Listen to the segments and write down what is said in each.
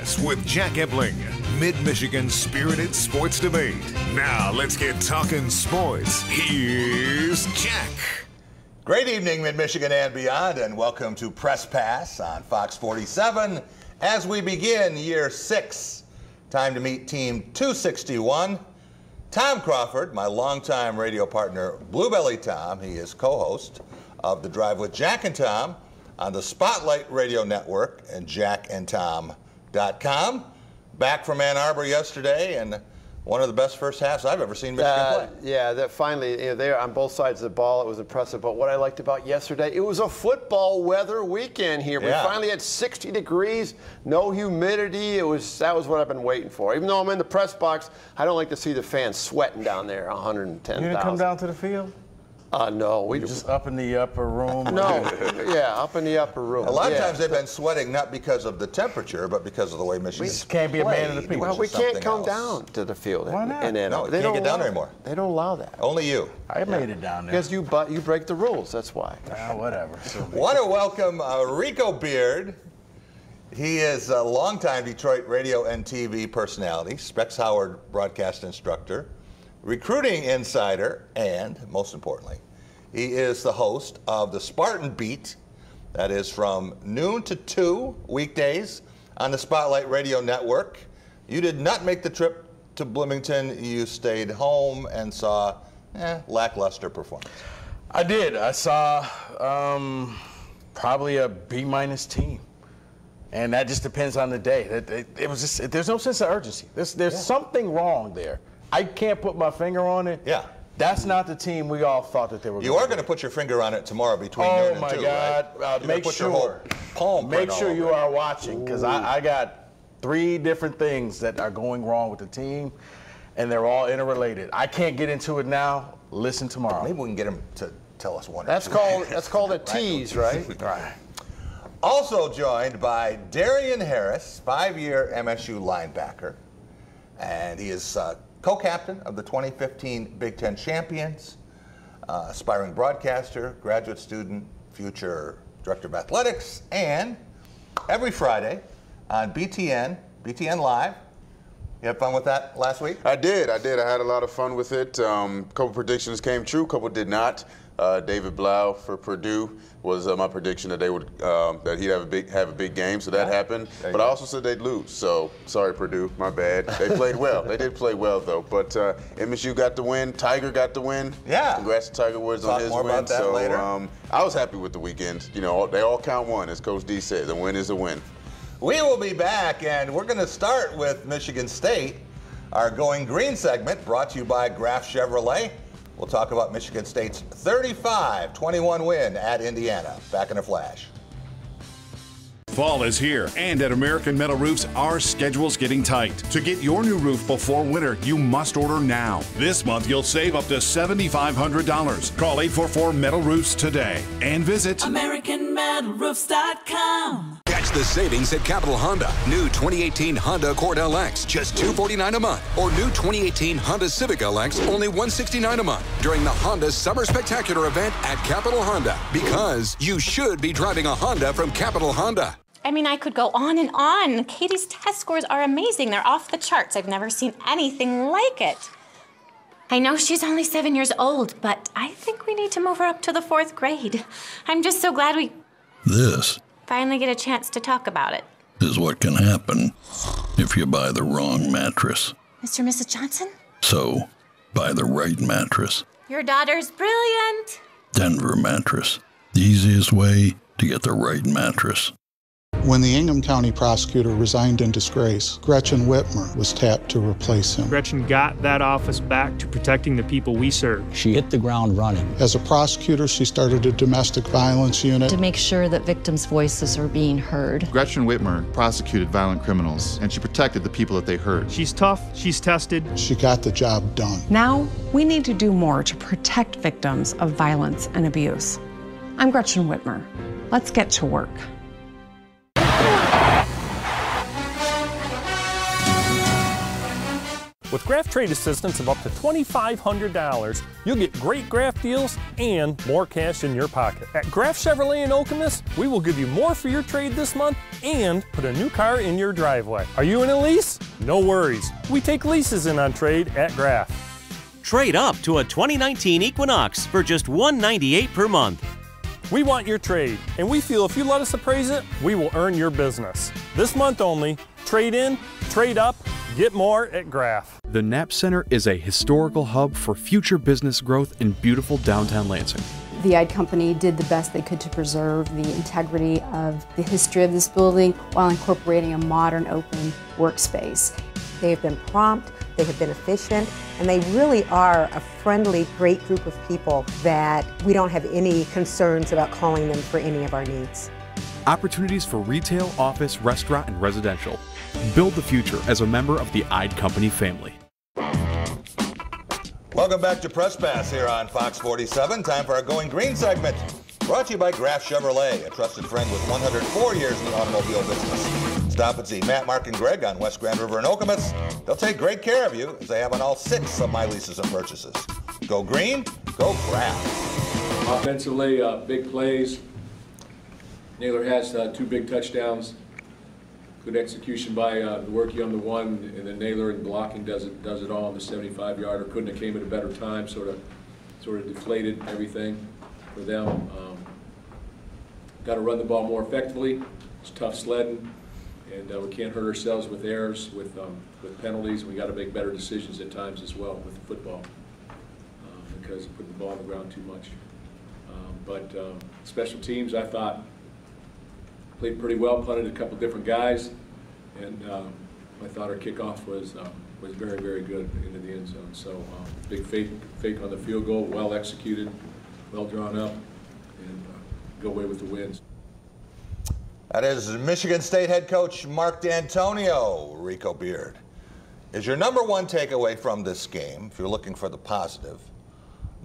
Pass with Jack Ebling, Mid-Michigan's spirited sports debate. Now let's get talking sports. Here's Jack. Great evening, Mid-Michigan and beyond, and welcome to Press Pass on Fox 47 as we begin year 6. Time to meet Team 261. Tom Crawford, my longtime radio partner, Bluebelly Tom. He is co-host of The Drive with Jack and Tom on the Spotlight Radio Network and jackandtom.com. Back from Ann Arbor yesterday, and one of the best first halves I've ever seen Michigan play. Yeah, that finally, they're on both sides of the ball. It was impressive. But what I liked about yesterday, it was a football weather weekend here. We finally had 60 degrees, no humidity. That was what I've been waiting for. Even though I'm in the press box, I don't like to see the fans sweating down there, 110,000. You didn't come down to the field? No, we just up in the upper room. No, yeah, up in the upper room. A lot of times they've been sweating not because of the temperature, but because of the way Michigan can't be a man of the people. Well, we can't come down to the field. Why not? No, they can't get down there anymore. They don't allow that. Only you. I made it down there. Because you break the rules. That's why. Whatever. Want to welcome Rico Beard. He is a longtime Detroit radio and TV personality, Specs Howard broadcast instructor, recruiting insider, and most importantly, he is the host of the Spartan Beat. That is from noon to 2 weekdays on the Spotlight Radio Network. You did not make the trip to Bloomington. You stayed home and saw lackluster performance. I did. I saw probably a B- team. And that just depends on the day. It was just, there's no sense of urgency. There's something wrong there. I can't put my finger on it. Yeah. That's not the team we all thought that they were. You are going to put your finger on it tomorrow between noon and 2, right? Oh, my God. Make sure you are watching, because I got 3 different things that are going wrong with the team, and they're all interrelated. I can't get into it now. Listen tomorrow. Maybe we can get him to tell us one. That's called a tease, right? Right. Also joined by Darian Harris, 5-year MSU linebacker, and he is co-captain of the 2015 Big Ten champions, aspiring broadcaster, graduate student, future director of athletics, and every Friday on BTN Live. You had fun with that last week? I did. I had a lot of fun with it. Couple predictions came true, couple did not. David Blau for Purdue was my prediction that they would that he'd have a big game, so that happened. But I also said they'd lose. So sorry, Purdue, my bad. They played well. They did play well though. But MSU got the win. Tiger got the win. Yeah. Congrats to Tiger Woods on his more win. about that later. I was happy with the weekend. You know, they all count one, as Coach D said. The win is a win. We will be back, and we're going to start with Michigan State. Our Going Green segment brought to you by Graf Chevrolet. We'll talk about Michigan State's 35-21 win at Indiana. Back in a flash. Fall is here, and at American Metal Roofs, our schedule's getting tight. To get your new roof before winter, you must order now. This month, you'll save up to $7,500. Call 844-METAL Roofs today and visit AmericanMetalRoofs.com. Catch the savings at Capital Honda. New 2018 Honda Accord LX, just $249 a month. Or new 2018 Honda Civic LX, only $169 a month. During the Honda Summer Spectacular event at Capital Honda. Because you should be driving a Honda from Capital Honda. I mean, I could go on and on. Katie's test scores are amazing. They're off the charts. I've never seen anything like it. I know she's only 7 years old, but I think we need to move her up to the 4th grade. I'm just so glad we finally get a chance to talk about it. Is what can happen if you buy the wrong mattress. Mr. and Mrs. Johnson? So, buy the right mattress. Your daughter's brilliant. Denver Mattress. The easiest way to get the right mattress. When the Ingham County prosecutor resigned in disgrace, Gretchen Whitmer was tapped to replace him. Gretchen got that office back to protecting the people we serve. She hit the ground running. As a prosecutor, she started a domestic violence unit to make sure that victims' voices are being heard. Gretchen Whitmer prosecuted violent criminals, and she protected the people that they hurt. She's tough, she's tested. She got the job done. Now, we need to do more to protect victims of violence and abuse. I'm Gretchen Whitmer. Let's get to work. With Graf trade assistance of up to $2,500, you'll get great Graf deals and more cash in your pocket. At Graf Chevrolet in Okemos, we will give you more for your trade this month and put a new car in your driveway. Are you in a lease? No worries. We take leases in on trade at Graf. Trade up to a 2019 Equinox for just $198 per month. We want your trade, and we feel if you let us appraise it, we will earn your business. This month only, trade in, trade up, get more at Graf. The Knapp Center is a historical hub for future business growth in beautiful downtown Lansing. The Ide Company did the best they could to preserve the integrity of the history of this building while incorporating a modern open workspace. They have been prompt, they have been efficient, and they really are a friendly, great group of people that we don't have any concerns about calling them for any of our needs. Opportunities for retail, office, restaurant, and residential. Build the future as a member of the Ide Company family. Welcome back to Press Pass here on Fox 47. Time for our Going Green segment. Brought to you by Graf Chevrolet, a trusted friend with 104 years in the automobile business. Stop and see Matt, Mark, and Greg on West Grand River in Okemos. They'll take great care of you as they have on all 6 of my leases and purchases. Go green, go Graf. Offensively, big plays. Naylor has 2 big touchdowns. Good execution by Dworke on the one, and then Naylor in blocking does it all on the 75-yarder. Couldn't have came at a better time. Sort of deflated everything for them. Got to run the ball more effectively. It's tough sledding, and we can't hurt ourselves with errors, with penalties. We got to make better decisions at times as well with the football because put the ball on the ground too much. But special teams, I thought, played pretty well. Punted a couple different guys, and I thought our kickoff was very, very good into the end zone. So big fake on the field goal, well executed, well drawn up, and go away with the wins. That is Michigan State head coach Mark D'Antonio. Rico Beard. Is your number one takeaway from this game, if you're looking for the positive,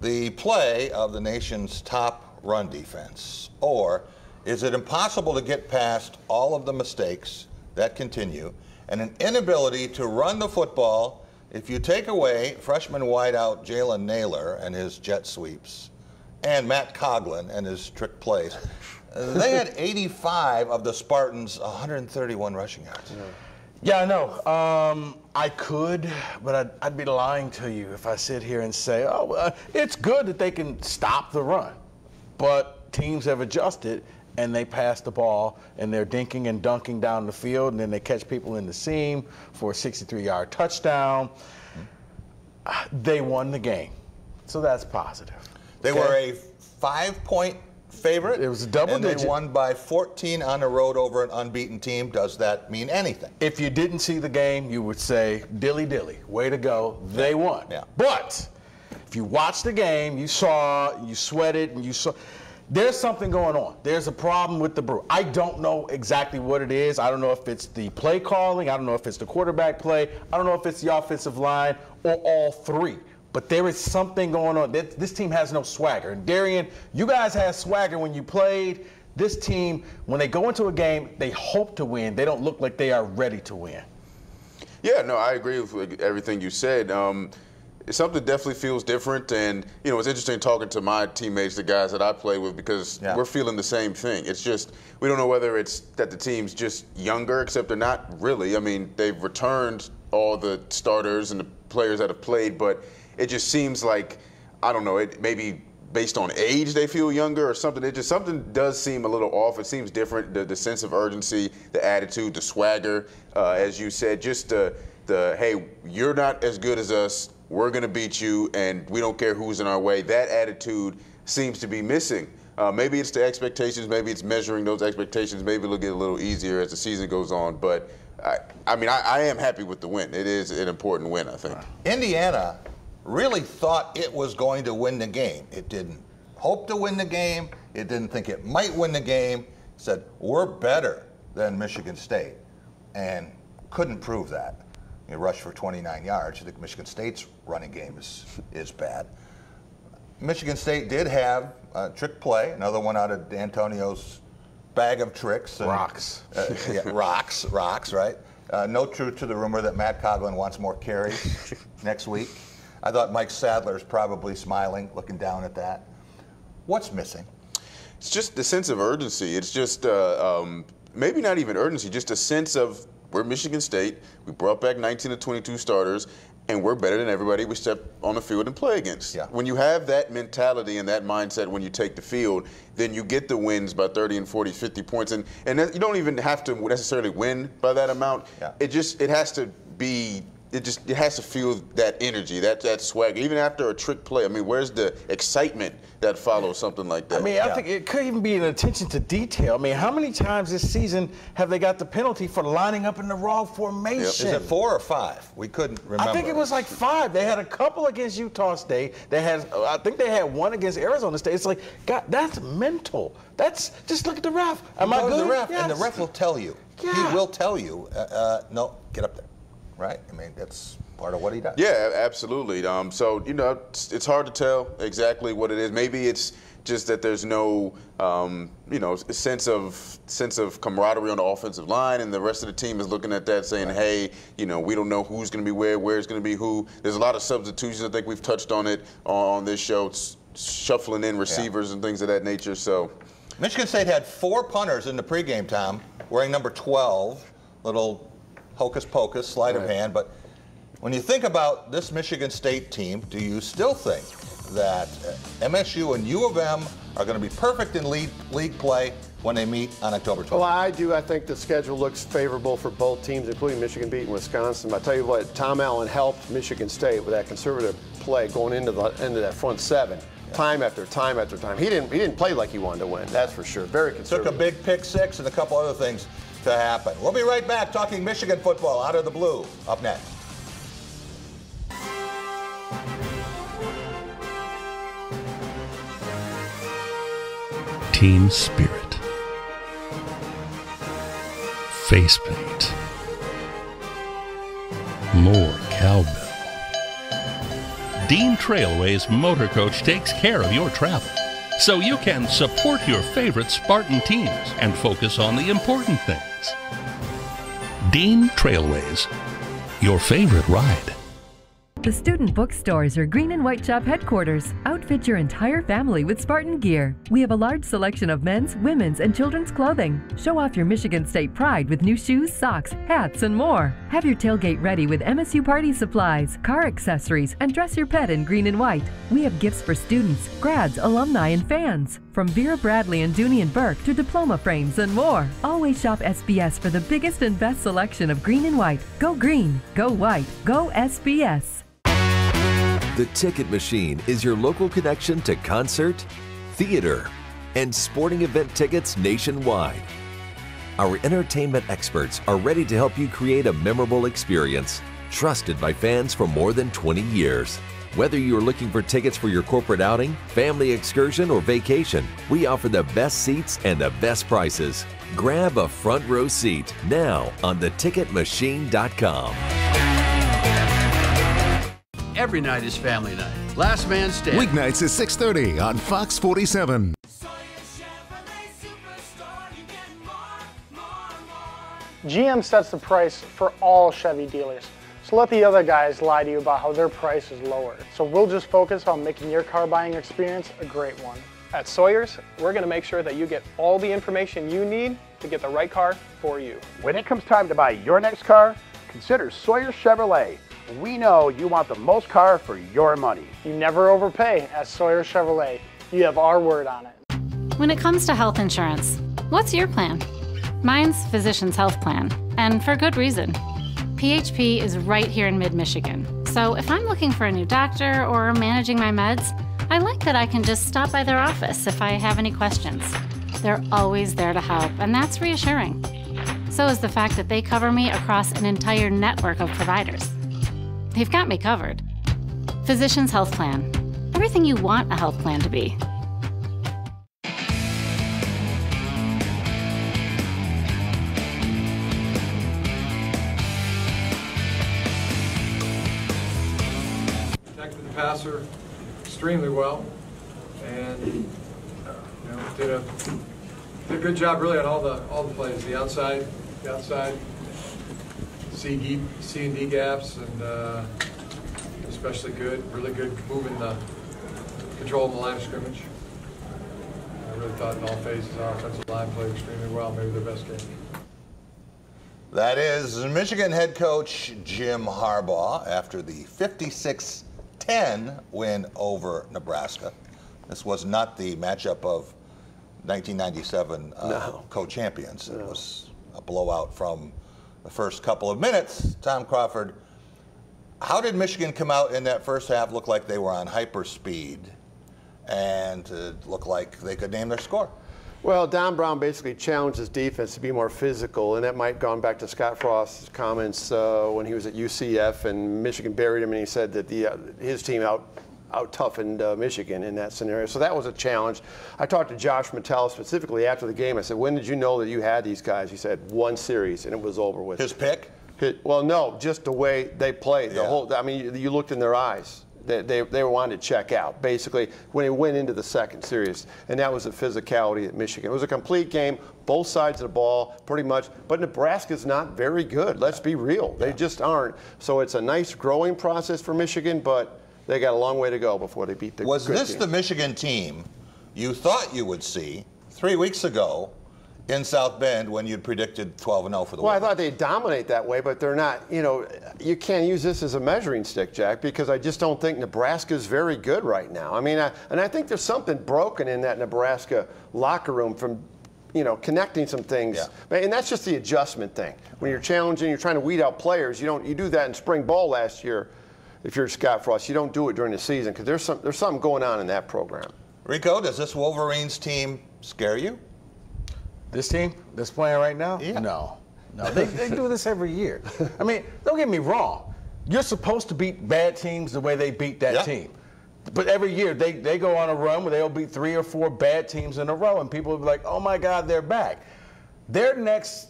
the play of the nation's top run defense? Or is it impossible to get past all of the mistakes that continue and an inability to run the football if you take away freshman wideout Jalen Naylor and his jet sweeps and Matt Coughlin and his trick plays? They had 85 of the Spartans' 131 rushing yards. Yeah, I know. I could, but I'd be lying to you if I sit here and say, oh, well, it's good that they can stop the run. But teams have adjusted, and they pass the ball, and they're dinking and dunking down the field, and then they catch people in the seam for a 63-yard touchdown. They won the game, so that's positive. They were a 5-point favorite. It was a double digit. And they won by 14 on the road over an unbeaten team. Does that mean anything? If you didn't see the game, you would say, dilly dilly, way to go, they won. Yeah. But if you watched the game, you saw, you sweated, and you saw, there's something going on. There's a problem with the Brew. I don't know exactly what it is. I don't know if it's the play calling. I don't know if it's the quarterback play. I don't know if it's the offensive line or all 3. But there is something going on. This team has no swagger. And Darian, you guys had swagger when you played. This team, when they go into a game, they hope to win. They don't look like they are ready to win. Yeah, no, I agree with everything you said. Something definitely feels different. And, you know, it's interesting talking to my teammates, the guys that I play with, because we're feeling the same thing. It's just, we don't know whether it's that the team's just younger, except they're not really. I mean, they've returned all the starters and the players that have played, but it just seems like, I don't know, it maybe based on age they feel younger or something. It just, something does seem a little off. It seems different, the sense of urgency, the attitude, the swagger, as you said, just the hey, you're not as good as us, we're going to beat you, and we don't care who's in our way. That attitude seems to be missing. Maybe it's the expectations, maybe it's measuring those expectations, maybe it'll get a little easier as the season goes on, but I mean, I am happy with the win. It is an important win, I think. Indiana really thought it was going to win the game. It didn't hope to win the game. It didn't think it might win the game. It said, we're better than Michigan State, and couldn't prove that. You rushed for 29 yards. I think Michigan State's running game is bad. Michigan State did have a trick play, another one out of D'Antonio's bag of tricks. And, rocks. Yeah, rocks, right? No truth to the rumor that Matt Coughlin wants more carries next week. I thought Mike Sadler's probably smiling, looking down at that. What's missing? It's just the sense of urgency. It's just maybe not even urgency, just a sense of we're Michigan State. We brought back 19 to 22 starters, and we're better than everybody we step on the field and play against. Yeah. When you have that mentality and that mindset when you take the field, then you get the wins by 30 and 40, 50 points. And you don't even have to necessarily win by that amount. Yeah. It has to be. It has to feel that energy, that swag, even after a trick play. I mean, where's the excitement that follows something like that? I mean, I think it could even be an attention to detail. I mean, how many times this season have they got the penalty for lining up in the wrong formation? Yep. Is it 4 or 5? We couldn't remember. I think it was like 5. They had a couple against Utah State. I think they had one against Arizona State. It's like, God, that's mental. That's just look at the ref. Am I good? The ref, yes. And the ref will tell you. Yeah. He will tell you, no, get up there. Right? I mean, that's part of what he does. Yeah, absolutely. So, it's hard to tell exactly what it is. Maybe it's just that there's no, sense of camaraderie on the offensive line, and the rest of the team is looking at that saying, hey, we don't know who's going to be where it's going to be who. There's a lot of substitutions. I think we've touched on it on this show. It's shuffling in receivers and things of that nature. So, Michigan State had 4 punters in the pregame, Tom, wearing number 12, little hocus pocus, sleight of hand. But when you think about this Michigan State team, do you still think that MSU and U of M are going to be perfect in league play when they meet on October 12th? Well, I do. I think the schedule looks favorable for both teams, including Michigan beating Wisconsin. I tell you what, Tom Allen helped Michigan State with that conservative play going into that front 7. Time after time after time. He didn't play like he wanted to win, that's for sure. Very conservative. Took a big pick 6 and a couple other things to happen. We'll be right back talking Michigan football out of the blue. Up next. Team spirit. Face paint. More cowbell. Dean Trailway's Motor Coach takes care of your travel, so you can support your favorite Spartan teams and focus on the important things. Dean Trailways, your favorite ride. The student bookstores are Green and White Shop headquarters. Outfit your entire family with Spartan gear. We have a large selection of men's, women's, and children's clothing. Show off your Michigan State pride with new shoes, socks, hats, and more. Have your tailgate ready with MSU party supplies, car accessories, and dress your pet in green and white. We have gifts for students, grads, alumni, and fans. From Vera Bradley and Dooney and Burke to diploma frames and more. Always shop SBS for the biggest and best selection of green and white. Go green, go white, go SBS. The Ticket Machine is your local connection to concert, theater, and sporting event tickets nationwide. Our entertainment experts are ready to help you create a memorable experience, trusted by fans for more than 20 years. Whether you're looking for tickets for your corporate outing, family excursion, or vacation, we offer the best seats and the best prices. Grab a front row seat now on theticketmachine.com. Every night is family night. Last man standing. Weeknights at 6:30 on Fox 47. GM sets the price for all Chevy dealers. So let the other guys lie to you about how their price is lower. So we'll just focus on making your car buying experience a great one. At Sawyer's, we're going to make sure that you get all the information you need to get the right car for you. When it comes time to buy your next car, consider Sawyer's Chevrolet. We know you want the most car for your money. You never overpay at Sawyer Chevrolet. You have our word on it. When it comes to health insurance, what's your plan? Mine's Physicians Health Plan, and for good reason. PHP is right here in mid-Michigan, so if I'm looking for a new doctor or managing my meds, I like that I can just stop by their office if I have any questions. They're always there to help, and that's reassuring. So is the fact that they cover me across an entire network of providers. They've got me covered. Physicians Health Plan. Everything you want a health plan to be. Protected the passer extremely well, and did a good job really on all the plays. The outside, C and D gaps, and especially really good moving the control in the line of scrimmage. I really thought in all phases our offensive line played extremely well, maybe their best game. That is Michigan head coach Jim Harbaugh after the 56-10 win over Nebraska. This was not the matchup of 1997 co-champions. It was a blowout from the first couple of minutes. Tom Crawford, how did Michigan come out in that first half? Look like they were on hyperspeed and look like they could name their score. Well, Don Brown basically challenged his defense to be more physical, and that might have gone back to Scott Frost's comments when he was at UCF and Michigan buried him, and he said that his team out-toughened Michigan in that scenario. So that was a challenge. I talked to Josh Mattel specifically after the game. I said, when did you know that you had these guys? He said, one series, and it was over with. His pick? Well, no, just the way they played. The whole. I mean, you looked in their eyes. They wanted to check out, basically, when he went into the second series. And that was the physicality at Michigan. It was a complete game, both sides of the ball, pretty much. But Nebraska's not very good. Let's be real. They just aren't. So it's a nice growing process for Michigan, but they got a long way to go before they beat the Was good this team. the Michigan team you thought you would see 3 weeks ago in South Bend when you'd predicted 12-0 for the Well, Wolves? I thought they'd dominate that way, but they're not. You know, you can't use this as a measuring stick, Jack, because I just don't think Nebraska's very good right now. I mean, and I think there's something broken in that Nebraska locker room from, connecting some things. Yeah. And that's just the adjustment thing. When you're challenging, you're trying to weed out players. You do that in spring ball last year. If you're Scott Frost, you don't do it during the season because there's something going on in that program. Rico, does this Wolverines team scare you? This team that's playing right now? Yeah. No. They do this every year. I mean, don't get me wrong. You're supposed to beat bad teams the way they beat that team. But every year they go on a run where they'll beat 3 or 4 bad teams in a row, and people will be like, oh my God, they're back. Their next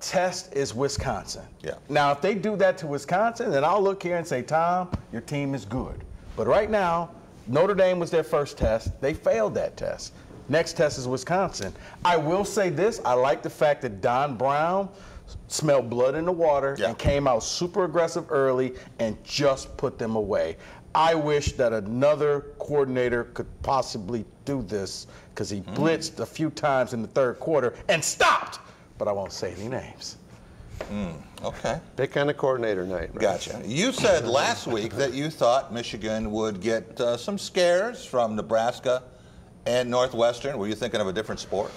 test is Wisconsin. Yeah. Now, if they do that to Wisconsin, then I'll look here and say, Tom, your team is good. But right now, Notre Dame was their first test. They failed that test. Next test is Wisconsin. I will say this. I like the fact that Don Brown smelled blood in the water and came out super aggressive early and just put them away. I wish that another coordinator could possibly do this because he blitzed a few times in the third quarter and stopped, but I won't say any names. Okay. Big kind of coordinator night. Right? Gotcha. You said last week that you thought Michigan would get some scares from Nebraska and Northwestern. Were you thinking of a different sport?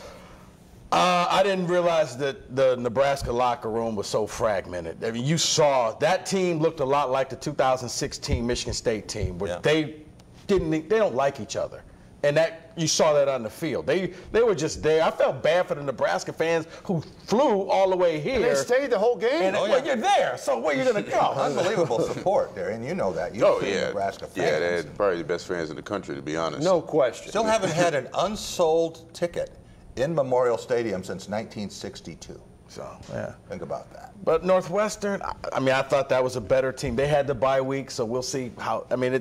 I didn't realize that the Nebraska locker room was so fragmented. I mean, you saw that team looked a lot like the 2016 Michigan State team, where they don't like each other, and that you saw that on the field. They were just there. I felt bad for the Nebraska fans who flew all the way here. And they stayed the whole game. And well, you're there, so where are you going to go? Unbelievable support, Darian. You know that. You're Nebraska fans. Yeah, they're probably the best fans in the country, to be honest. No question. Still haven't had an unsold ticket in Memorial Stadium since 1962. So, yeah. Think about that. But Northwestern, I mean, I thought that was a better team. They had the bye week, so we'll see how. I mean,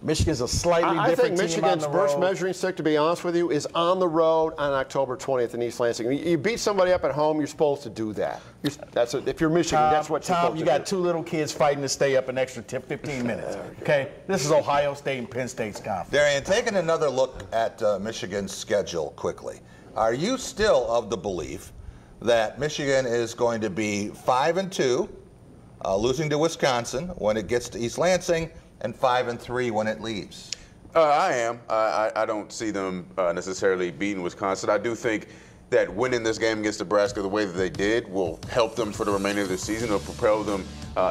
Michigan's a slightly different team. I think Michigan's first measuring stick, to be honest with you, is on the road on October 20th in East Lansing. You beat somebody up at home, you're supposed to do that. If you're Michigan, that's what you're supposed to do. You got 2 little kids fighting to stay up an extra 15 minutes. Okay? This is Ohio State and Penn State's conference. Darian, taking another look at Michigan's schedule quickly. Are you still of the belief that Michigan is going to be 5-2, losing to Wisconsin when it gets to East Lansing, and 5-3 when it leaves? I am. I don't see them necessarily beating Wisconsin. I do think that winning this game against Nebraska the way that they did will help them for the remainder of the season. It'll propel them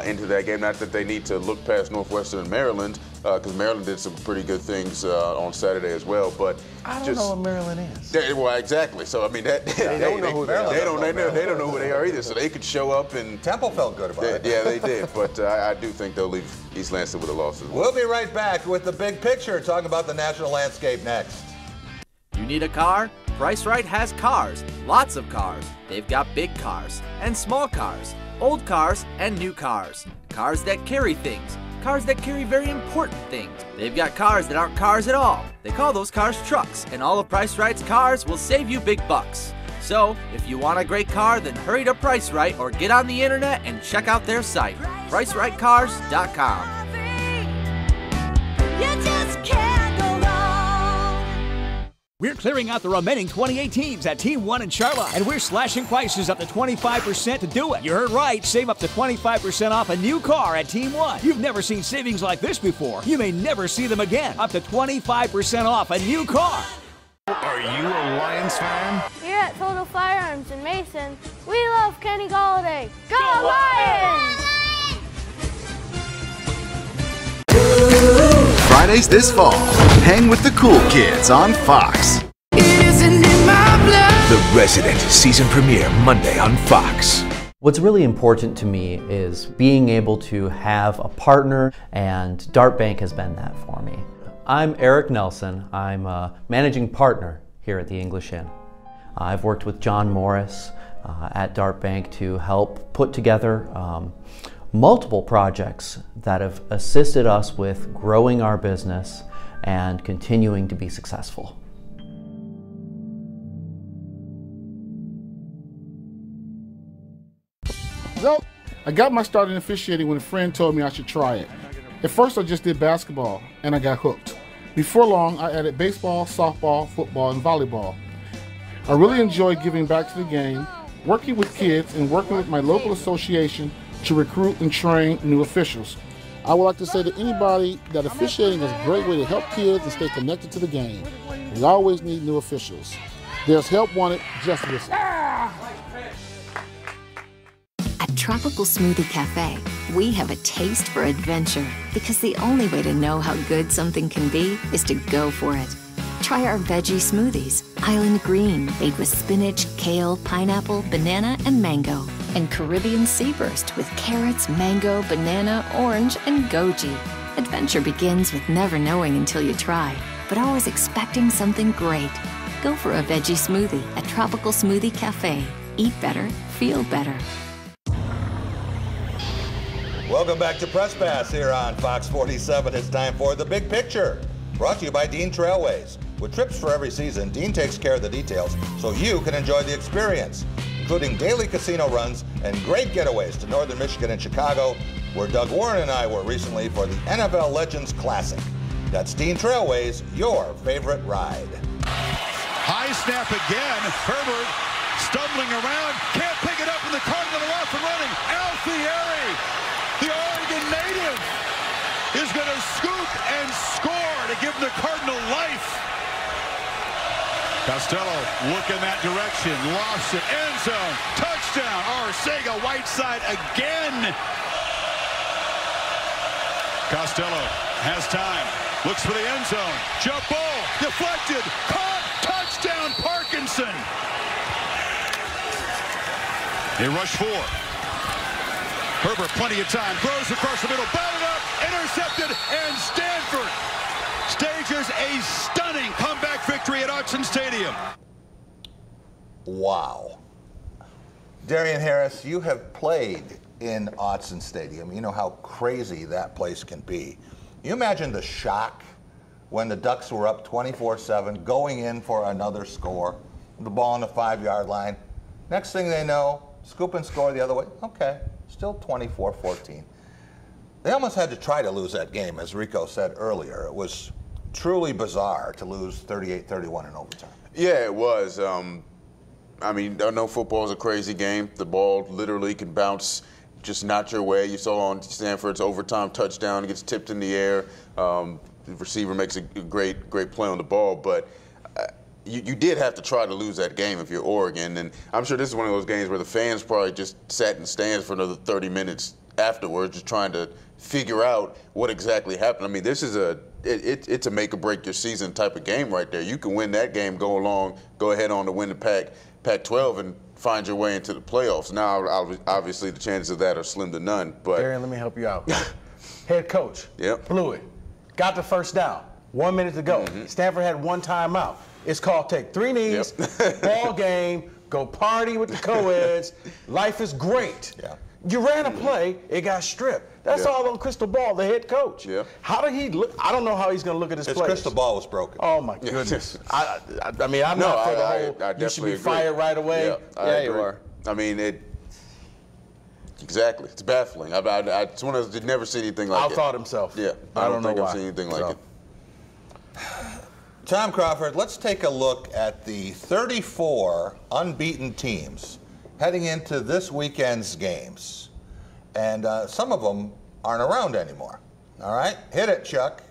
into that game. Not that they need to look past Northwestern and Maryland, because Maryland did some pretty good things on Saturday as well. But I don't know what Maryland is. Well, exactly. So I mean, they don't know who they are. They don't know who they are either. So they could show up and Temple felt good about it. Yeah, they did. But I do think they'll leave East Lansing with a loss as well. We'll be right back with the big picture, talking about the national landscape next. You need a car? Price Right has cars, lots of cars. They've got big cars and small cars, old cars and new cars, cars that carry things, cars that carry very important things. They've got cars that aren't cars at all. They call those cars trucks, and all of Price Right's cars will save you big bucks. So, if you want a great car, then hurry to Price Right or get on the internet and check out their site, pricerightcars.com. We're clearing out the remaining 28 teams at Team 1 in Charlotte, and we're slashing prices up to 25% to do it. You heard right, save up to 25% off a new car at Team 1. You've never seen savings like this before. You may never see them again. Up to 25% off a new car. Are you a Lions fan? Here at Total Firearms in Mason, we love Kenny Galladay. Go Lions! Fridays this fall, hang with the cool kids on Fox. The Resident season premiere Monday on Fox. What's really important to me is being able to have a partner, and Dart Bank has been that for me. I'm Eric Nelson. I'm a managing partner here at the English Inn. I've worked with John Morris at Dart Bank to help put together multiple projects that have assisted us with growing our business and continuing to be successful. So, I got my start in officiating when a friend told me I should try it. At first I just did basketball and I got hooked. Before long I added baseball, softball, football, and volleyball. I really enjoyed giving back to the game, working with kids, and working with my local association to recruit and train new officials. I would like to say to anybody that officiating is a great way to help kids and stay connected to the game. We always need new officials. There's help wanted, just listen. At Tropical Smoothie Cafe, we have a taste for adventure because the only way to know how good something can be is to go for it. Try our veggie smoothies, Island Green, made with spinach, kale, pineapple, banana, and mango. And Caribbean Sea Burst with carrots, mango, banana, orange, and goji. Adventure begins with never knowing until you try, but always expecting something great. Go for a veggie smoothie at Tropical Smoothie Cafe. Eat better, feel better. Welcome back to Press Pass here on Fox 47. It's time for The Big Picture, brought to you by Dean Trailways. With trips for every season, Dean takes care of the details so you can enjoy the experience, including daily casino runs and great getaways to northern Michigan and Chicago, where Doug Warren and I were recently for the NFL Legends Classic. That's Dean Trailways, your favorite ride. High snap again. Herbert stumbling around, can't pick it up, and the Cardinals are off and running. Alfieri, the Oregon native, is going to scoop and score to give the Cardinal life. Costello look in that direction, lost it, end zone, touchdown, Arcega-Whiteside again. Costello has time, looks for the end zone, jump ball, deflected, caught, touchdown, Parkinson. They rush four. Herbert, plenty of time, throws across the middle, batted up, intercepted, and Stanford stages a stunning comeback victory at Autzen Stadium. Wow. Darian Harris, you have played in Autzen Stadium. You know how crazy that place can be. You imagine the shock when the Ducks were up 24-7, going in for another score, the ball on the 5-yard line. Next thing they know, scoop and score the other way. Okay, still 24-14. They almost had to try to lose that game, as Rico said earlier. It was truly bizarre to lose 38-31 in overtime. Yeah, it was. I mean, I know football is a crazy game. The ball literally can bounce just not your way. You saw on Stanford's overtime touchdown, it gets tipped in the air. The receiver makes a great play on the ball, but you did have to try to lose that game if you're Oregon. And I'm sure this is one of those games where the fans probably just sat in the stands for another 30 minutes afterwards, just trying to figure out what exactly happened. I mean, this is it's a make or break your season type of game right there. You can win that game, go ahead on to win the Pac-12 and find your way into the playoffs. Now, obviously, the chances of that are slim to none. But Aaron, let me help you out. Head coach, yep, blew it. Got the first down. 1 minute to go. Stanford had one timeout. It's called take 3 knees, ball game, go party with the co-eds. Life is great. Yeah. You ran a play, it got stripped. That's all on Crystal Ball, the head coach. Yeah. How did he look? I don't know how he's going to look at his players. Crystal Ball was broken. Oh, my goodness. I mean, I'm not for the whole, you should be fired right away. Yeah, you are. I mean, exactly. It's baffling. It's one of those, never see anything like it. Out-thought himself. Yeah. I don't think I've seen anything like it. Tom Crawford, let's take a look at the 34 unbeaten teams heading into this weekend's games. And some of them aren't around anymore. All right? Hit it, Chuck.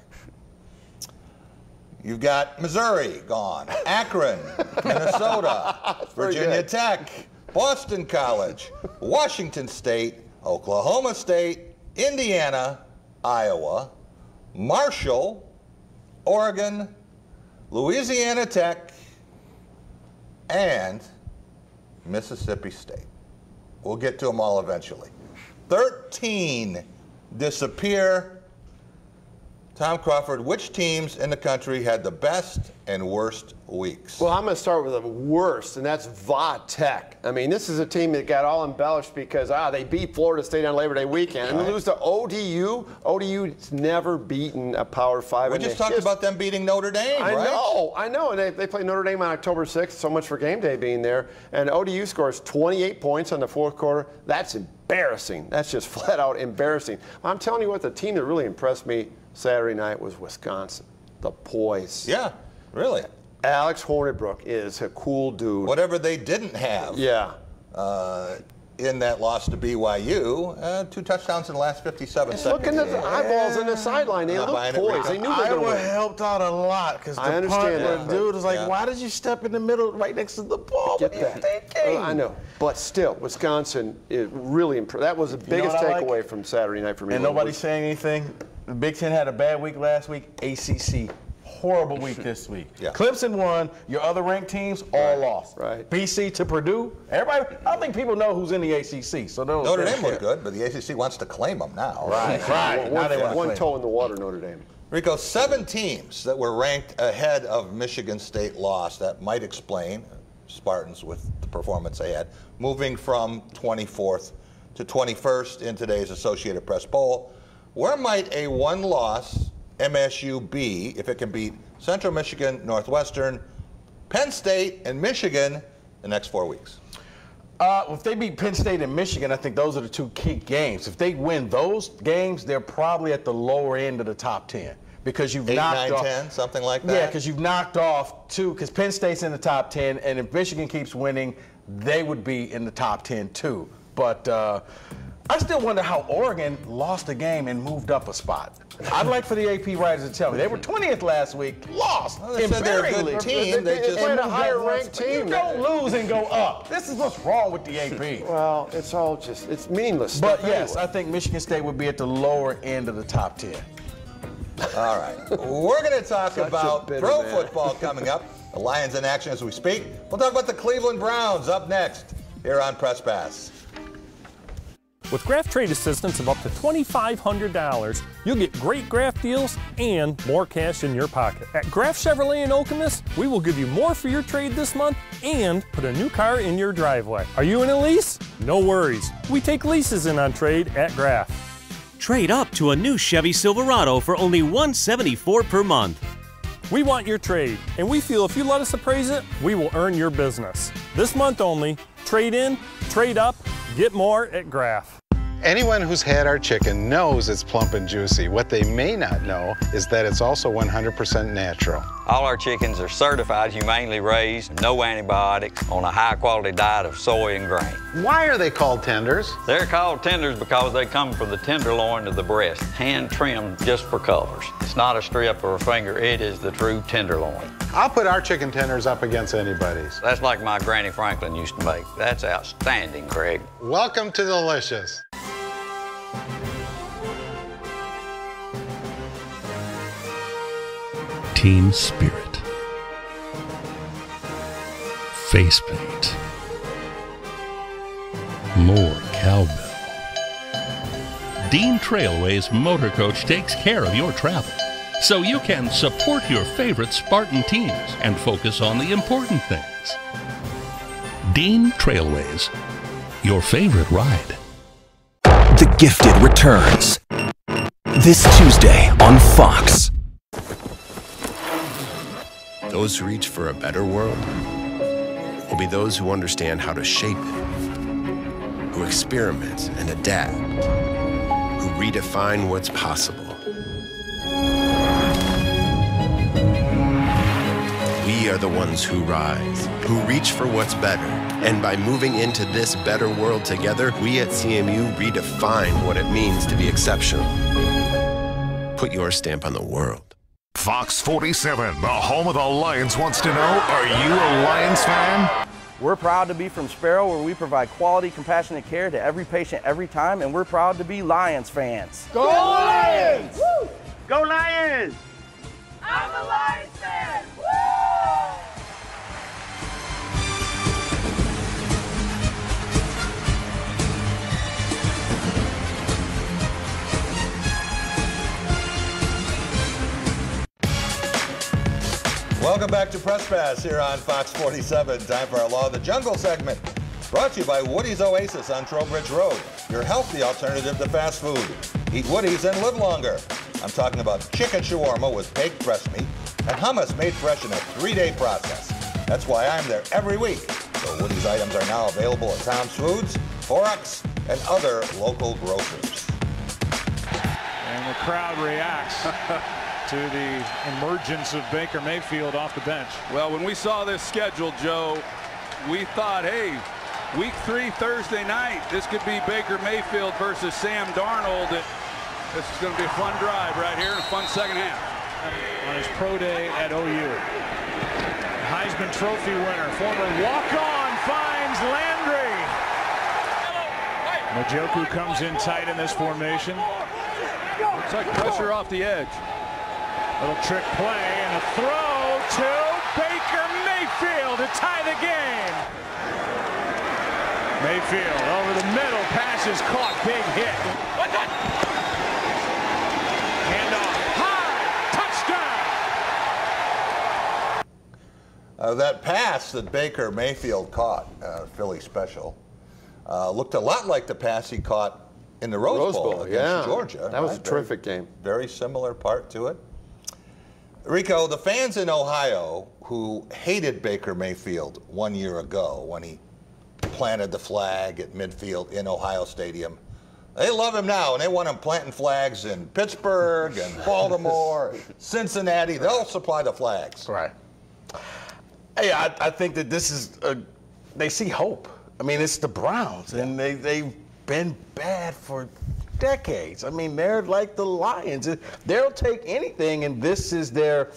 You've got Missouri gone, Akron, Minnesota, Virginia Tech, Boston College, Washington State, Oklahoma State, Indiana, Iowa, Marshall, Oregon, Louisiana Tech, and Mississippi State. We'll get to them all eventually. 13 disappear. Tom Crawford, which teams in the country had the best and worst weeks? Well, I'm going to start with the worst, and that's Va Tech. I mean, this is a team that got all embellished because they beat Florida State on Labor Day weekend, and they lose to ODU. ODU's never beaten a Power 5. We just talked about them beating Notre Dame, right? I know, and they play Notre Dame on October 6th, so much for game day being there. And ODU scores 28 points in the fourth quarter. That's embarrassing. That's just flat out embarrassing. I'm telling you what, the team that really impressed me Saturday night was Wisconsin, the Poise. Yeah, really. Alex Hornibrook is a cool dude. Whatever they didn't have. Yeah. In that loss to BYU, 2 touchdowns in the last 57 seconds. Look at the eyeballs in the sideline. They look poised. They knew they were going to win. Helped out a lot because the punter dude was like, why did you step in the middle right next to the ball? Get that. I know. But still, Wisconsin is really impressed. That was the biggest takeaway from Saturday night for me. And nobody's saying anything. The Big Ten had a bad week last week. ACC, horrible week this week. Yeah. Clemson won. Your other ranked teams all lost. Right. BC to Purdue. Everybody, I don't think people know who's in the ACC. So Notre Dame looked good, but the ACC wants to claim them now. Right. One toe in the water, Notre Dame. Rico, 7 teams that were ranked ahead of Michigan State lost. That might explain Spartans with the performance they had, moving from 24th to 21st in today's Associated Press poll. Where might a one-loss MSU be if it can beat Central Michigan, Northwestern, Penn State, and Michigan the next 4 weeks? If they beat Penn State and Michigan, I think those are the 2 key games. If they win those games, they're probably at the lower end of the top 10 because you've 8, knocked 9, off 10, something like that. Yeah, because you've knocked off 2. Because Penn State's in the top 10, and if Michigan keeps winning, they would be in the top 10 too. But I still wonder how Oregon lost a game and moved up a spot. I'd like for the AP writers to tell me. They were 20th last week, lost. Well, they said they're a good team. They just played a higher ranked team. You don't lose and go up. This is what's wrong with the AP. Well, it's all just, it's meaningless. But yes, I think Michigan State would be at the lower end of the top 10. All right. We're going to talk about pro football coming up. The Lions in action as we speak. We'll talk about the Cleveland Browns up next here on Press Pass. With Graft Trade Assistance of up to $2,500, you'll get great graft deals and more cash in your pocket. At Graft Chevrolet in Okemos, we will give you more for your trade this month and put a new car in your driveway. Are you in a lease? No worries. We take leases in on trade at Graft. Trade up to a new Chevy Silverado for only $174 per month. We want your trade, and we feel if you let us appraise it, we will earn your business. This month only, trade in, trade up, get more at Graff. Anyone who's had our chicken knows it's plump and juicy. What they may not know is that it's also 100% natural. All our chickens are certified, humanely raised, no antibiotics, on a high-quality diet of soy and grain. Why are they called tenders? They're called tenders because they come from the tenderloin of the breast, hand-trimmed just for colors. It's not a strip or a finger, it is the true tenderloin. I'll put our chicken tenders up against anybody's. That's like my Granny Franklin used to make. That's outstanding, Craig. Welcome to Delicious. Team spirit, face paint, more cowbell. Dean Trailway's motor coach takes care of your travel, so you can support your favorite Spartan teams and focus on the important things. Dean Trailways, your favorite ride. The Gifted returns this Tuesday on Fox. Those who reach for a better world will be those who understand how to shape it, who experiment and adapt, who redefine what's possible. We are the ones who rise, who reach for what's better. And by moving into this better world together, we at CMU redefine what it means to be exceptional. Put your stamp on the world. Fox 47, the home of the Lions, wants to know, are you a Lions fan? We're proud to be from Sparrow, where we provide quality, compassionate care to every patient every time, and we're proud to be Lions fans. Go Lions! Woo! Go Lions! I'm a Lions fan! Woo! Welcome back to Press Pass here on Fox 47. Time for our Law of the Jungle segment. Brought to you by Woody's Oasis on Trowbridge Road, your healthy alternative to fast food. Eat Woody's and live longer. I'm talking about chicken shawarma with baked breast meat and hummus made fresh in a 3-day process. That's why I'm there every week. So Woody's items are now available at Tom's Foods, Horrocks, and other local grocers. And the crowd reacts to the emergence of Baker Mayfield off the bench. Well, when we saw this schedule, Joe, we thought, hey, week 3 Thursday night, this could be Baker Mayfield versus Sam Darnold. This is going to be a fun drive right here and a fun second half. On his pro day at OU. Heisman Trophy winner, former walk-on, finds Landry. Njoku comes in tight in this formation. Looks like pressure off the edge. Little trick play and a throw to Baker Mayfield to tie the game. Mayfield over the middle, pass is caught, big hit. Handoff, high, touchdown. That pass that Baker Mayfield caught, Philly special, looked a lot like the pass he caught in the Rose Bowl against Georgia. That was a terrific game. Very similar part to it. Rico, the fans in Ohio who hated Baker Mayfield 1 year ago when he planted the flag at midfield in Ohio Stadium, they love him now, and they want him planting flags in Pittsburgh and Baltimore, Cincinnati. They'll supply the flags. Right. Hey, I think that this is, they see hope. I mean, it's the Browns, and they've been bad for decades. I mean, they're like the Lions. They'll take anything, and this is their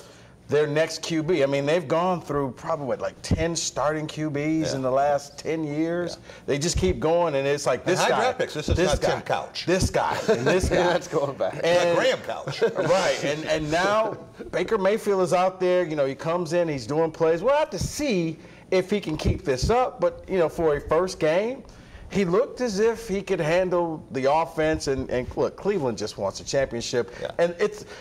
next QB. I mean, they've gone through probably, like 10 starting QBs in the last 10 years. They just keep going, and it's like this guy. High draft picks. This is not Tim Couch. This guy, and this guy. That's going back. And Graham Couch. Right, and now Baker Mayfield is out there. You know, he comes in, he's doing plays. We'll have to see if he can keep this up, but, you know, for a first game, he looked as if he could handle the offense, and look, Cleveland just wants a championship. Yeah. And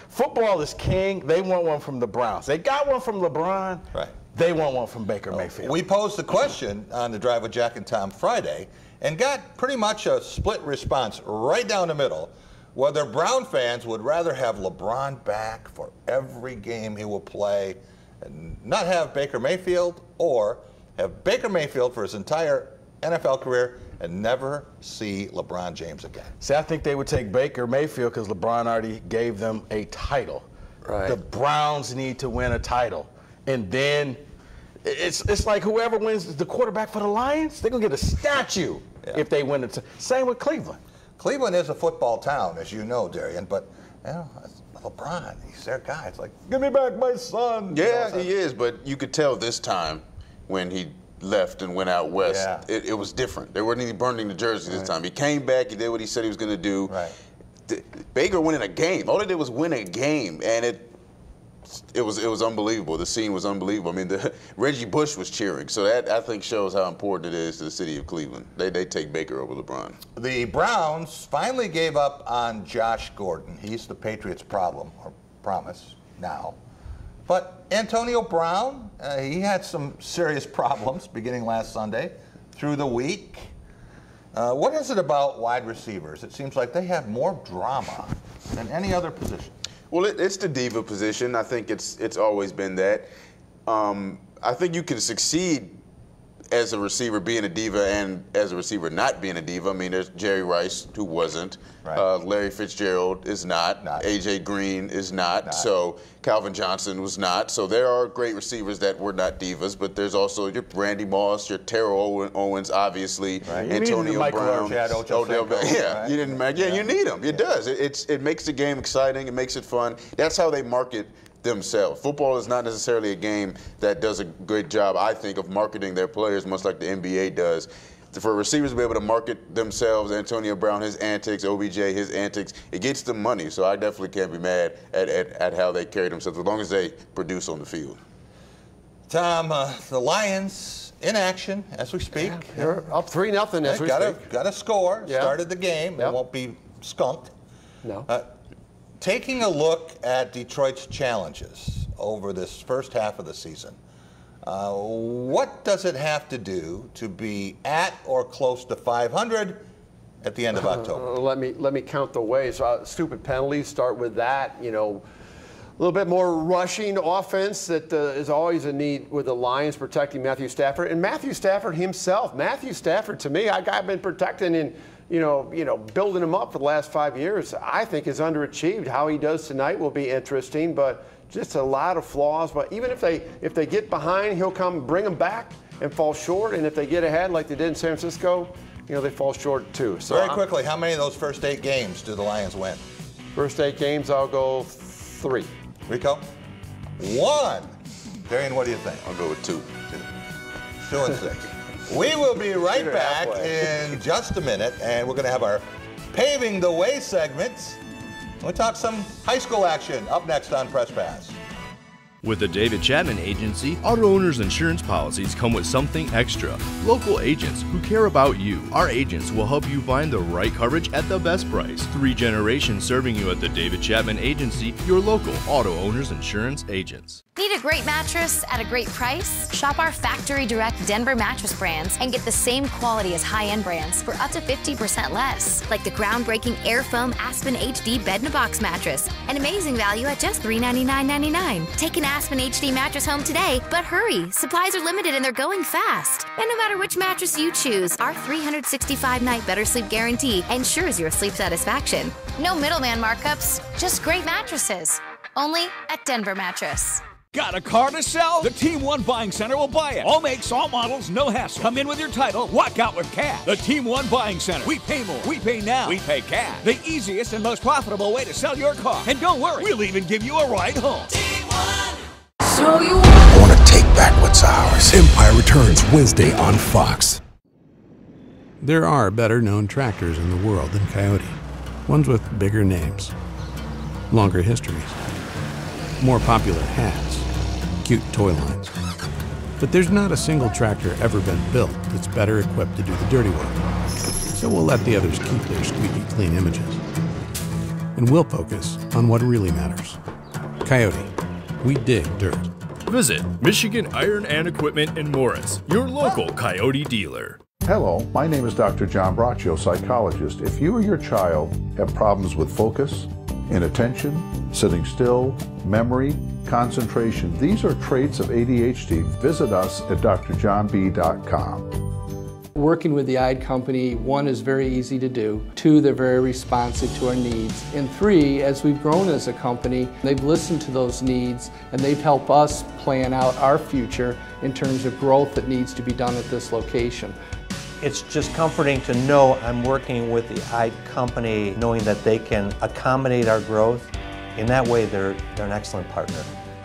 football is king. They want one from the Browns. They got one from LeBron. Right. They want one from Baker Mayfield. We posed the question on the Drive with Jack and Tom Friday and got pretty much a split response right down the middle, whether Brown fans would rather have LeBron back for every game he will play and not have Baker Mayfield, or have Baker Mayfield for his entire NFL career and never see LeBron James again. See, I think they would take Baker Mayfield because LeBron already gave them a title. Right. The Browns need to win a title. And then it's like whoever wins the quarterback for the Lions, they're going to get a statue if they win it. Same with Cleveland. Cleveland is a football town, as you know, Darian, but you know, LeBron, he's their guy. It's like, give me back my son. Yeah, he is, but you could tell this time when he left and went out west, it was different. They weren't even burning the jersey this time. He came back, he did what he said he was going to do. Right. Baker winning a game. All they did was win a game, and it was unbelievable. The scene was unbelievable. I mean, Reggie Bush was cheering, so that I think shows how important it is to the city of Cleveland. They take Baker over LeBron. The Browns finally gave up on Josh Gordon. He's the Patriots' problem, or promise, now. But Antonio Brown, he had some serious problems beginning last Sunday through the week. What is it about wide receivers? It seems like they have more drama than any other position. Well, it's the diva position. I think it's always been that. I think you can succeed as a receiver being a diva and as a receiver not being a diva. I mean, there's Jerry Rice, who wasn't. Right. Larry Fitzgerald is not. A.J. Green is not. So Calvin Johnson was not. So there are great receivers that were not divas, but there's also your Randy Moss, your Terrell Owens, obviously, right. Antonio Brown. Right. You didn't. Yeah, you need them. It does. It makes the game exciting. It makes it fun. That's how they market themselves. Football is not necessarily a game that does a good job, I think, of marketing their players, much like the NBA does. For receivers to be able to market themselves, Antonio Brown, his antics, OBJ, his antics, it gets them money. So I definitely can't be mad at how they carry themselves, as long as they produce on the field. Tom, the Lions in action as we speak. Yeah, they're up 3-0 as we speak. Got a score, started the game. It won't be skunked. No. Taking a look at Detroit's challenges over this first half of the season, what does it have to do to be at or close to 500 at the end of October? Let me count the ways. Stupid penalties, start with that. You know, a little bit more rushing offense that is always a need with the Lions protecting Matthew Stafford. And Matthew Stafford himself. Matthew Stafford, to me, I've been protecting and building him up for the last 5 years, I think is underachieved. How he does tonight will be interesting, but just a lot of flaws. But even if they get behind, he'll come bring them back and fall short. And if they get ahead like they did in San Francisco, they fall short too. So very quickly, how many of those first 8 games do the Lions win? First 8 games, I'll go 3. Rico? 1. Darian, what do you think? I'll go with 2. 2 and 6. We will be right back in just a minute, and we're going to have our Paving the Way segment. We'll talk some high school action up next on Press Pass. With the David Chapman Agency, auto owners' insurance policies come with something extra. Local agents who care about you. Our agents will help you find the right coverage at the best price. 3 generations serving you at the David Chapman Agency, your local auto owners' insurance agents. Need a great mattress at a great price? Shop our factory direct Denver mattress brands and get the same quality as high-end brands for up to 50% less. Like the groundbreaking Airfoam Aspen HD bed-in-a-box mattress. An amazing value at just $399.99. Take an Aspen HD mattress home today, but hurry, supplies are limited and they're going fast. And no matter which mattress you choose, our 365-night Better Sleep Guarantee ensures your sleep satisfaction. No middleman markups, just great mattresses. Only at Denver Mattress. Got a car to sell? The Team 1 Buying Center will buy it. All makes, all models, no hassle. Come in with your title, walk out with cash. The Team 1 Buying Center. We pay more. We pay now. We pay cash. The easiest and most profitable way to sell your car. And don't worry, we'll even give you a ride home. Team 1. So you I want to take back what's ours. Empire returns Wednesday on Fox. There are better-known tractors in the world than Coyote. Ones with bigger names, longer histories, more popular hats, cute toy lines. But there's not a single tractor ever been built that's better equipped to do the dirty work. So we'll let the others keep their squeaky clean images. And we'll focus on what really matters. Coyote, we dig dirt. Visit Michigan Iron and Equipment in Morris, your local Coyote dealer. Hello, my name is Dr. John Braccio, psychologist. If you or your child have problems with focus, inattention, sitting still, memory, concentration, these are traits of ADHD. Visit us at drjohnb.com. Working with the IDE company, 1, is very easy to do. 2, they're very responsive to our needs. And 3, as we've grown as a company, they've listened to those needs and they've helped us plan out our future in terms of growth that needs to be done at this location. It's just comforting to know I'm working with the IDE company, knowing that they can accommodate our growth. In that way, they're an excellent partner.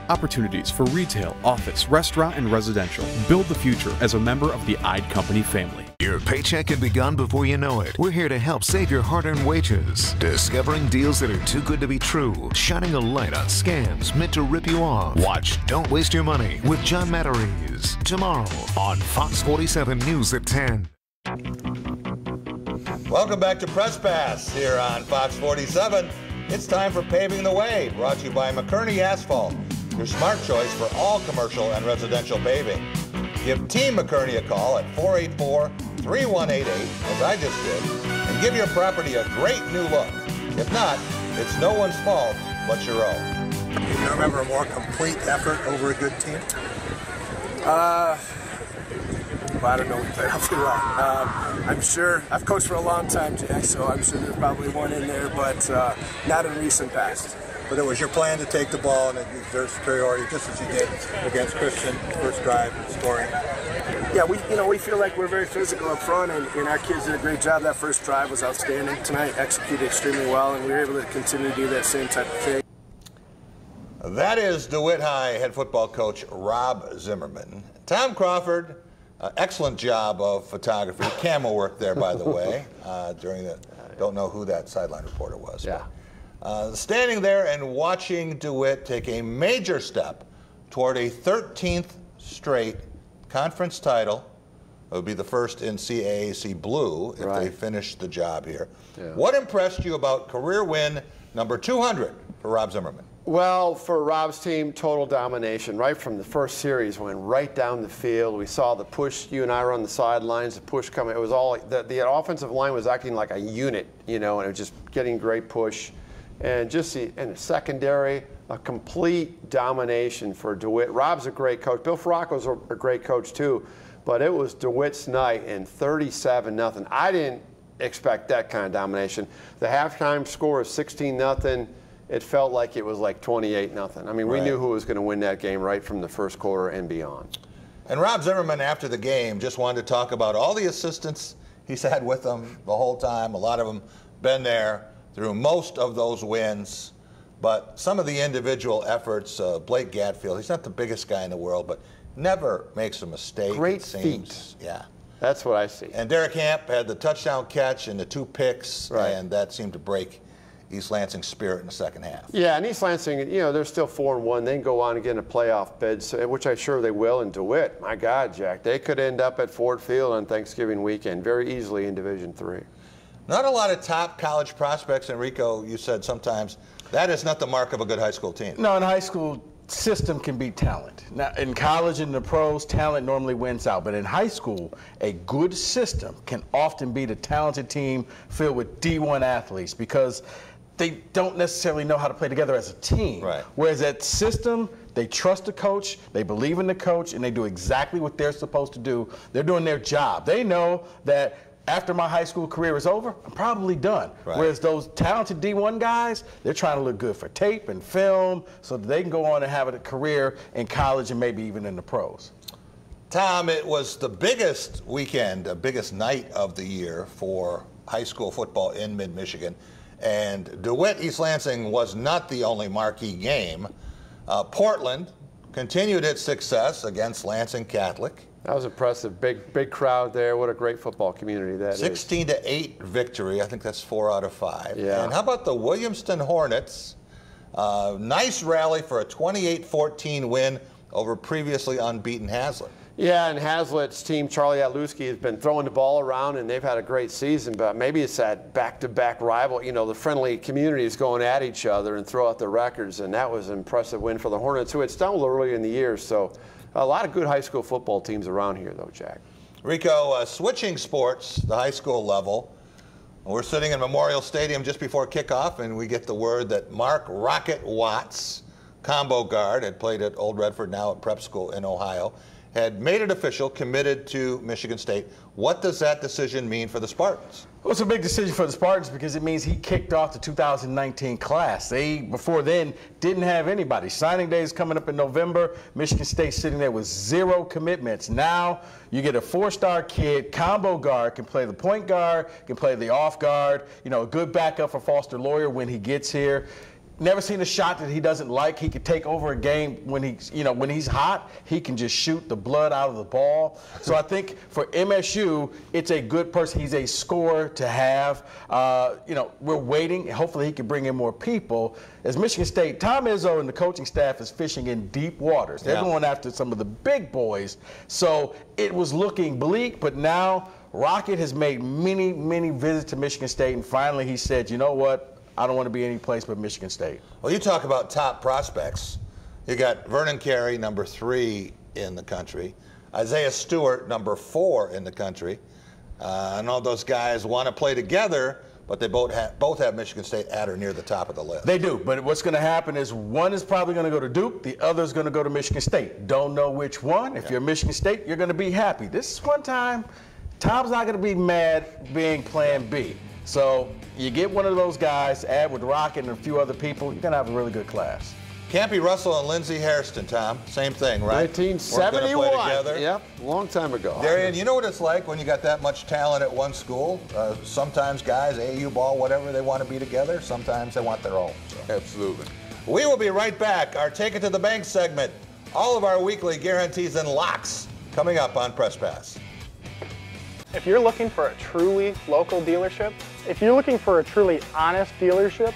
Opportunities for retail, office, restaurant, and residential. Build the future as a member of the IDE company family. Your paycheck can be gone before you know it. We're here to help save your hard-earned wages. Discovering deals that are too good to be true. Shining a light on scams meant to rip you off. Watch Don't Waste Your Money with John Matarese tomorrow on Fox 47 News at 10. Welcome back to Press Pass here on Fox 47. It's time for Paving the Way, brought to you by McKerney Asphalt, your smart choice for all commercial and residential paving. Give Team McKerney a call at 484-3188, as I just did, and give your property a great new look. If not, it's no one's fault but your own. Do you remember a more complete effort over a good team? Well, I don't know. We played awfully well. I'm sure I've coached for a long time, Jack, so I'm sure there's probably one in there, but not in recent past. But it was your plan to take the ball and exert superiority, just as you did against Christian, first drive, scoring. Yeah, we feel like we're very physical up front, and our kids did a great job. That first drive was outstanding. Tonight executed extremely well, and we were able to continue to do that same type of thing. That is DeWitt High head football coach Rob Zimmerman. Tom Crawford, excellent job of photography. Camera work there, by the way, during the, don't know who that sideline reporter was. Yeah. But, standing there and watching DeWitt take a major step toward a 13th straight conference title. It would be the first in CAAC Blue if they finish the job here. Yeah. What impressed you about career win number 200 for Rob Zimmerman? Well, for Rob's team, total domination. Right from the first series, went right down the field. We saw the push. You and I were on the sidelines. The push coming. It was all the offensive line was acting like a unit, and it was just getting great push, and just in the secondary, a complete domination for DeWitt. Rob's a great coach. Bill Farraco's a great coach too, but it was DeWitt's night and 37-0. I didn't expect that kind of domination. The halftime score is 16-0. It felt like it was like 28-0. I mean, we knew who was going to win that game right from the first quarter and beyond. And Rob Zimmerman, after the game, just wanted to talk about all the assistants he's had with him the whole time. A lot of them been there through most of those wins. But some of the individual efforts, Blake Gatfield, he's not the biggest guy in the world, but never makes a mistake. Great feet. Yeah. That's what I see. And Derek Hamp had the touchdown catch and the 2 picks, and that seemed to break East Lansing's spirit in the second half. Yeah, and East Lansing, they're still 4-1. They can go on and get in a playoff bid, which I'm sure they will. And DeWitt, my God, Jack, they could end up at Ford Field on Thanksgiving weekend very easily in Division III. Not a lot of top college prospects, Enrico. You said sometimes that is not the mark of a good high school team. No, in high school, system can beat talent. Now, in college and the pros, talent normally wins out. But in high school, a good system can often beat a talented team filled with D1 athletes because they don't necessarily know how to play together as a team. Right. Whereas that system, they trust the coach, they believe in the coach, and they do exactly what they're supposed to do. They're doing their job. They know that after my high school career is over, I'm probably done. Right. Whereas those talented D1 guys, they're trying to look good for tape and film so that they can go on and have a career in college and maybe even in the pros. Tom, it was the biggest weekend, the biggest night of the year for high school football in mid-Michigan. And DeWitt East Lansing was not the only marquee game. Portland continued its success against Lansing Catholic. That was impressive. Big crowd there. What a great football community that is. 16-8 victory. I think that's 4 out of 5. Yeah. And how about the Williamston Hornets? Nice rally for a 28-14 win over previously unbeaten Hazlitt. Yeah, and Hazlitt's team, Charlie Atluski, has been throwing the ball around, and they've had a great season, but maybe it's that back-to-back rival, the friendly communities going at each other and throw out their records, and that was an impressive win for the Hornets, who had stumbled early in the year. So a lot of good high school football teams around here, though, Jack. Rico, switching sports, the high school level, we're sitting in Memorial Stadium just before kickoff, and we get the word that Mark Rocket Watts, combo guard, had played at Old Redford, now at prep school in Ohio, had made it official, committed to Michigan State. What does that decision mean for the Spartans? Well, it's a big decision for the Spartans because it means he kicked off the 2019 class. They, before then, didn't have anybody. Signing day is coming up in November. Michigan State sitting there with 0 commitments. Now you get a 4-star kid, combo guard, can play the point guard, can play the off guard, a good backup for Foster Lawyer when he gets here. Never seen a shot that he doesn't like. He could take over a game when he's hot. He can just shoot the blood out of the ball. So I think for MSU, it's a good person. He's a scorer to have. We're waiting. Hopefully he can bring in more people. As Michigan State, Tom Izzo and the coaching staff is fishing in deep waters. They're going after some of the big boys. So it was looking bleak, but now Rocket has made many, many visits to Michigan State, and finally he said, you know what? I don't want to be any place but Michigan State. Well, you talk about top prospects. You got Vernon Carey, number 3 in the country. Isaiah Stewart, number 4 in the country. I know those guys want to play together, but they both have Michigan State at or near the top of the list. They do, but what's going to happen is one is probably going to go to Duke, the other is going to go to Michigan State. Don't know which one. If you're Michigan State, you're going to be happy. This is one time, Tom's not going to be mad being Plan B. So you get one of those guys, add with Rocket and a few other people, you're going to have a really good class. Campy Russell and Lindsey Hairston, Tom, same thing, right? 1971. Yep, long time ago. Darian, you know what it's like when you got that much talent at one school? Sometimes guys, AAU ball, whatever, they want to be together. Sometimes they want their own. So. Absolutely. We will be right back. Our Take It to the Bank segment. All of our weekly guarantees and locks coming up on Press Pass. If you're looking for a truly local dealership, if you're looking for a truly honest dealership,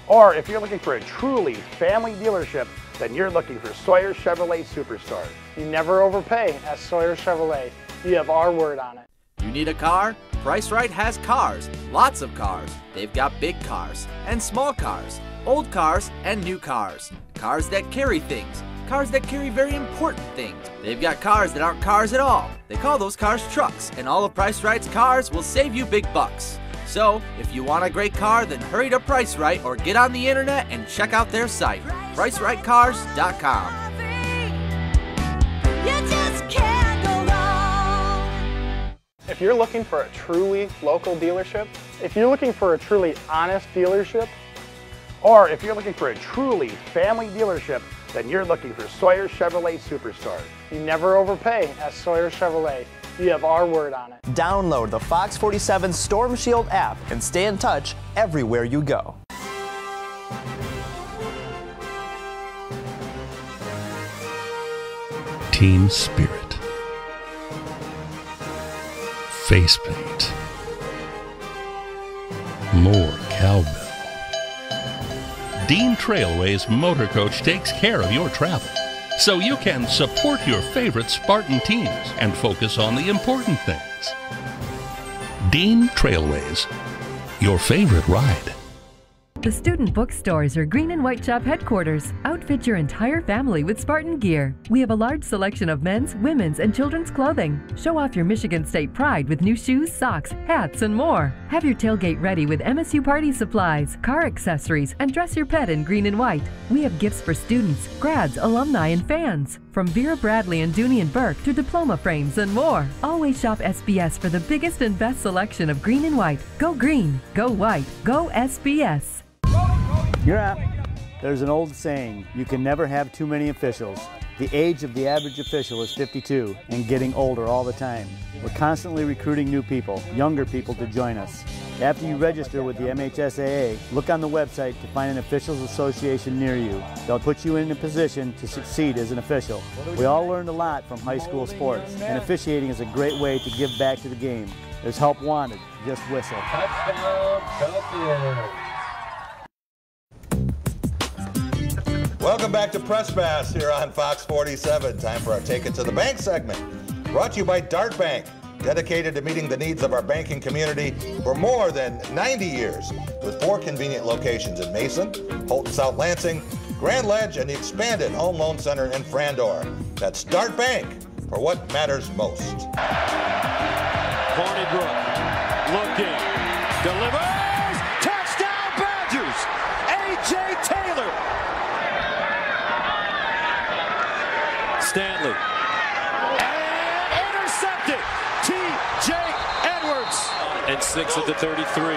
or if you're looking for a truly family dealership, then you're looking for Sawyer Chevrolet Superstore. You never overpay at Sawyer Chevrolet. You have our word on it. You need a car? Price Right has cars, lots of cars. They've got big cars and small cars, old cars and new cars, cars that carry things, cars that carry very important things. They've got cars that aren't cars at all. They call those cars trucks, and all of Price Right's cars will save you big bucks. So, if you want a great car, then hurry to Price Right or get on the internet and check out their site, PriceRightCars.com. If you're looking for a truly local dealership, if you're looking for a truly honest dealership, or if you're looking for a truly family dealership, then you're looking for Sawyer Chevrolet Superstore. You never overpay at Sawyer Chevrolet. You have our word on it. Download the Fox 47 Storm Shield app and stay in touch everywhere you go. Team spirit. Face paint. More cowbell. Dean Trailways Motor Coach takes care of your travel, so you can support your favorite Spartan teams and focus on the important things. Dean Trailways, your favorite ride. The student bookstores are Green and White Shop headquarters. Outfit your entire family with Spartan gear. We have a large selection of men's, women's, and children's clothing. Show off your Michigan State pride with new shoes, socks, hats, and more. Have your tailgate ready with MSU party supplies, car accessories, and dress your pet in green and white. We have gifts for students, grads, alumni, and fans. From Vera Bradley and Dooney and Burke to diploma frames and more. Always shop SBS for the biggest and best selection of green and white. Go green, go white, go SBS. You're up. There's an old saying, you can never have too many officials. The age of the average official is 52 and getting older all the time. We're constantly recruiting new people, younger people to join us. After you register with the MHSAA, look on the website to find an officials association near you. They'll put you in a position to succeed as an official. We all learned a lot from high school sports, and officiating is a great way to give back to the game. There's help wanted. Just whistle. Touchdown, Falcons. Welcome back to Press Pass here on Fox 47. Time for our Take It to the Bank segment. Brought to you by Dart Bank, dedicated to meeting the needs of our banking community for more than 90 years, with 4 convenient locations in Mason, Holton South Lansing, Grand Ledge, and the expanded Home Loan Center in Frandor. That's Dart Bank for what matters most. Hornibrook looking, delivers, touchdown Badgers! A.J. Taylor. Stanley. And intercepted. T.J. Edwards. And 6 at the 33.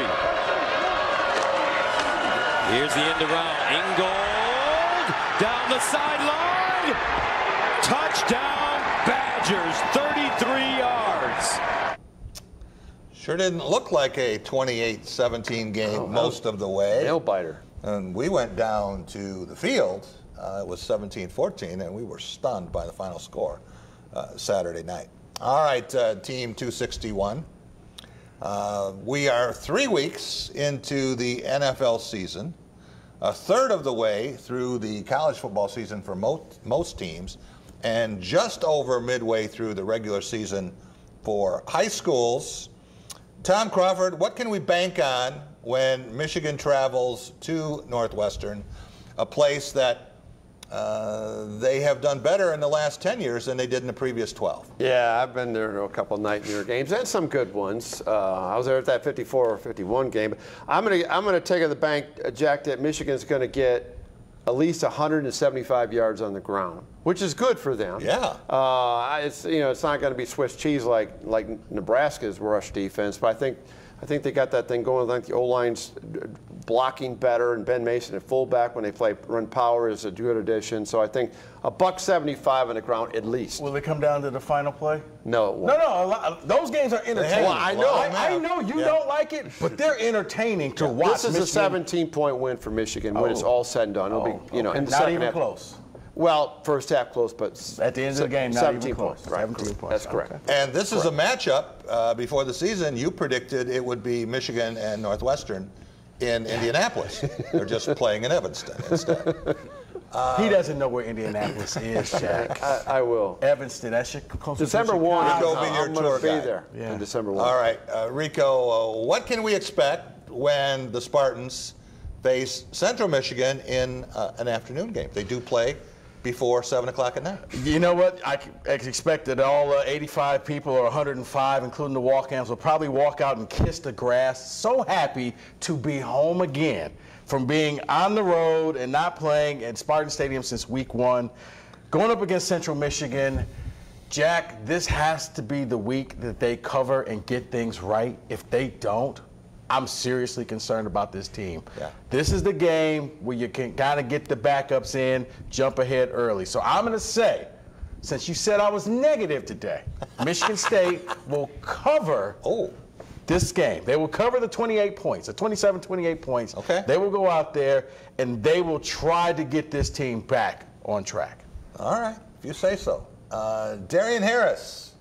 Here's the end around. Ingold down the sideline. Touchdown Badgers, 33 yards. Sure didn't look like a 28-17 game most of the way. Nail biter. And we went down to the field. It was 17-14, and we were stunned by the final score Saturday night. All right, Team 261. We are 3 weeks into the NFL season, a third of the way through the college football season for most teams, and just over midway through the regular season for high schools. Tom Crawford, what can we bank on when Michigan travels to Northwestern, a place that they have done better in the last 10 years than they did in the previous 12. Yeah, I've been there to a couple of night near games and some good ones. I was there at that 54 or 51 game. I'm gonna take at the bank, Jack, that Michigan's going to get at least 175 yards on the ground, which is good for them. Yeah. It's not going to be Swiss cheese like Nebraska's rush defense, but I think they got that thing going. I think the O-line's blocking better, and Ben Mason at fullback when they play run power is a good addition. So I think $175 on the ground at least. Will it come down to the final play? No, it won't. No. Those games are entertaining. Well, I know. I know you don't like it, but they're entertaining to watch. This is a 17-point win for Michigan when it's all said and done. It'll be, and not even close. Well, first half close, but at the end of the game, not 17 even close. points. Right. 17 points. That's correct. Okay. And this is a matchup before the season. You predicted it would be Michigan and Northwestern in Indianapolis. They're just playing in Evanston instead. He doesn't know where Indianapolis is, Jack. I will. Evanston, that shit close. December 1. Rico, be your tour guide. There in December 1. All right, Rico, what can we expect when the Spartans face Central Michigan in an afternoon game? They do play before 7 o'clock at night. You know what? I expect that all 85 people or 105, including the walk-ins, will probably walk out and kiss the grass, so happy to be home again from being on the road and not playing at Spartan Stadium since week 1. Going up against Central Michigan, Jack, this has to be the week that they cover and get things right. If they don't, I'm seriously concerned about this team. Yeah. This is the game where you can kind of get the backups in, jump ahead early. So I'm going to say, since you said I was negative today, Michigan State will cover this game. They will cover the 28 points, the 27, 28 points. Okay. They will go out there, and they will try to get this team back on track. All right, if you say so. Darian Harris.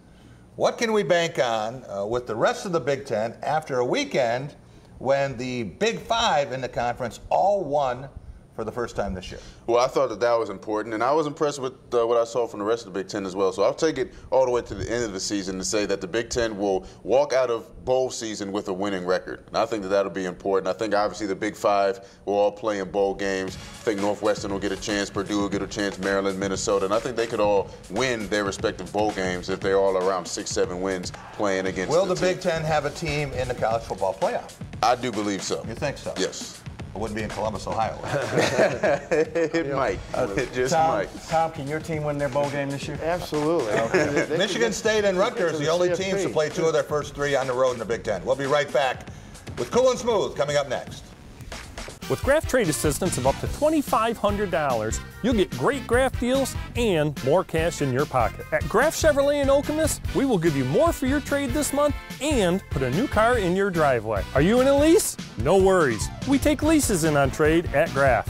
What can we bank on with the rest of the Big Ten after a weekend when the Big Five in the conference all won for the first time this year? Well, I thought that was important, and I was impressed with what I saw from the rest of the Big Ten as well. So I'll take it all the way to the end of the season to say that the Big Ten will walk out of bowl season with a winning record. And I think that that'll be important. I think obviously the Big Five will all play in bowl games. I think Northwestern will get a chance, Purdue will get a chance, Maryland, Minnesota, and I think they could all win their respective bowl games if they're all around 6-7 wins playing against Will the Big Ten have a team in the college football playoff? I do believe so. You think so? Yes. It wouldn't be in Columbus, Ohio. It might. It just might. Tom, can your team win their bowl game this year? Absolutely. Okay. Michigan State and Rutgers, the only teams to play 2 of their first 3 on the road in the Big Ten. We'll be right back with Cool and Smooth coming up next. With Graf Trade Assistance of up to $2,500, you'll get great Graf deals and more cash in your pocket. At Graf Chevrolet in Okemos, we will give you more for your trade this month and put a new car in your driveway. Are you in a lease? No worries. We take leases in on trade at Graf.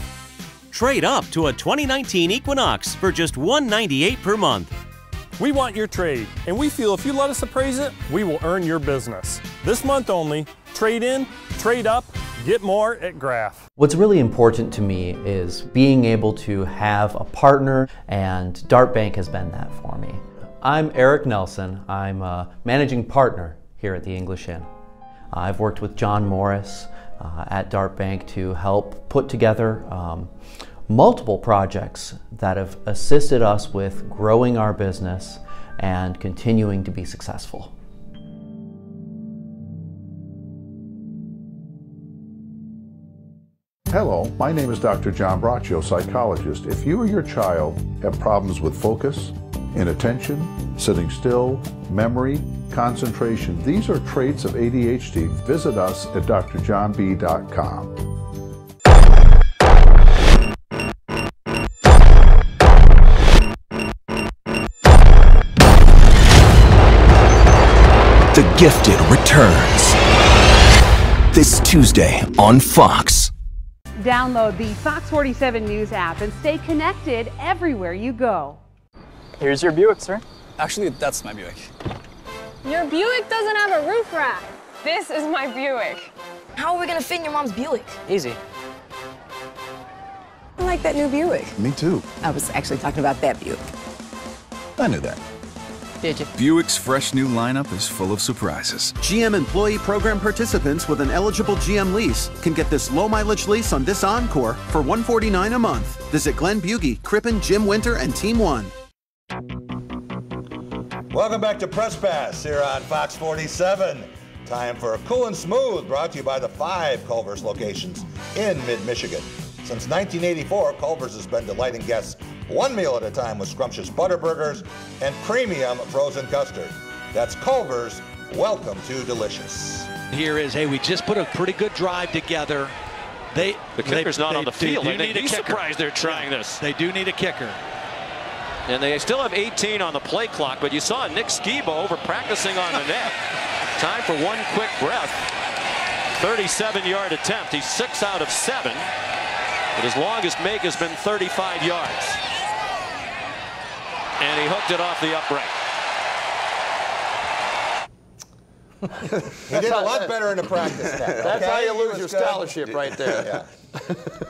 Trade up to a 2019 Equinox for just $198 per month. We want your trade, and we feel if you let us appraise it, we will earn your business. This month only, trade in, trade up, get more at Graf. What's really important to me is being able to have a partner, and Dart Bank has been that for me. I'm Eric Nelson. I'm a managing partner here at the English Inn. I've worked with John Morris at Dart Bank to help put together multiple projects that have assisted us with growing our business and continuing to be successful. Hello, my name is Dr. John Braccio, psychologist. If you or your child have problems with focus, inattention, sitting still, memory, concentration, these are traits of ADHD. Visit us at drjohnb.com. The Gifted returns this Tuesday on Fox. Download the Fox 47 News app and stay connected everywhere you go. Here's your Buick, sir. Actually, that's my Buick. Your Buick doesn't have a roof rack. This is my Buick. How are we gonna fit in your mom's Buick? Easy. I like that new Buick. Me too. I was actually talking about that Buick. I knew that. did you? Buick's fresh new lineup is full of surprises. GM employee program participants with an eligible GM lease can get this low-mileage lease on this Encore for $149 a month. Visit Glenn Bugey, Crippen, Jim Winter, and Team One. Welcome back to Press Pass here on Fox 47. Time for Cool and Smooth, brought to you by the 5 Culver's locations in mid-Michigan. Since 1984, Culver's has been delighting guests one meal at a time with scrumptious butter burgers and premium frozen custard. That's Culver's. Welcome to delicious. Here is, hey, we just put a pretty good drive together. The kicker's not on the field. They need a kicker. Surprised they're trying this. They do need a kicker. And they still have 18 on the play clock, but you saw Nick Skiba over practicing on the net. Time for one quick breath. 37-yard attempt. He's 6 out of 7. But his longest make has been 35 yards. And he hooked it off the upright. He did a lot better in the practice net. That's how you lose your scholarship right there. Yeah.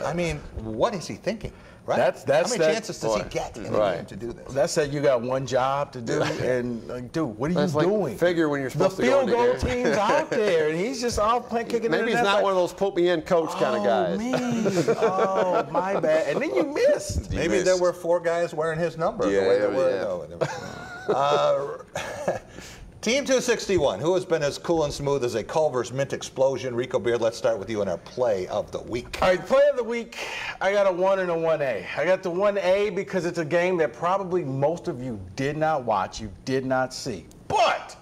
I mean, what is he thinking? Right? That's how many chances does he get in a game to do this? That's that you got one job to do, and like, dude, what are you doing? Figure when you're supposed the to go field goal team's out there, and he's just all playing kicking. Maybe he's not one of those put me in coach kind of guys. Oh, my bad. And then you missed. Maybe there were 4 guys wearing his number. Yeah, the way they were. Team 261, who has been as cool and smooth as a Culver's mint explosion? Rico Beard, let's start with you in our play of the week. All right, play of the week, I got a 1 and a 1A. I got the 1A because it's a game that probably most of you did not watch, you did not see. But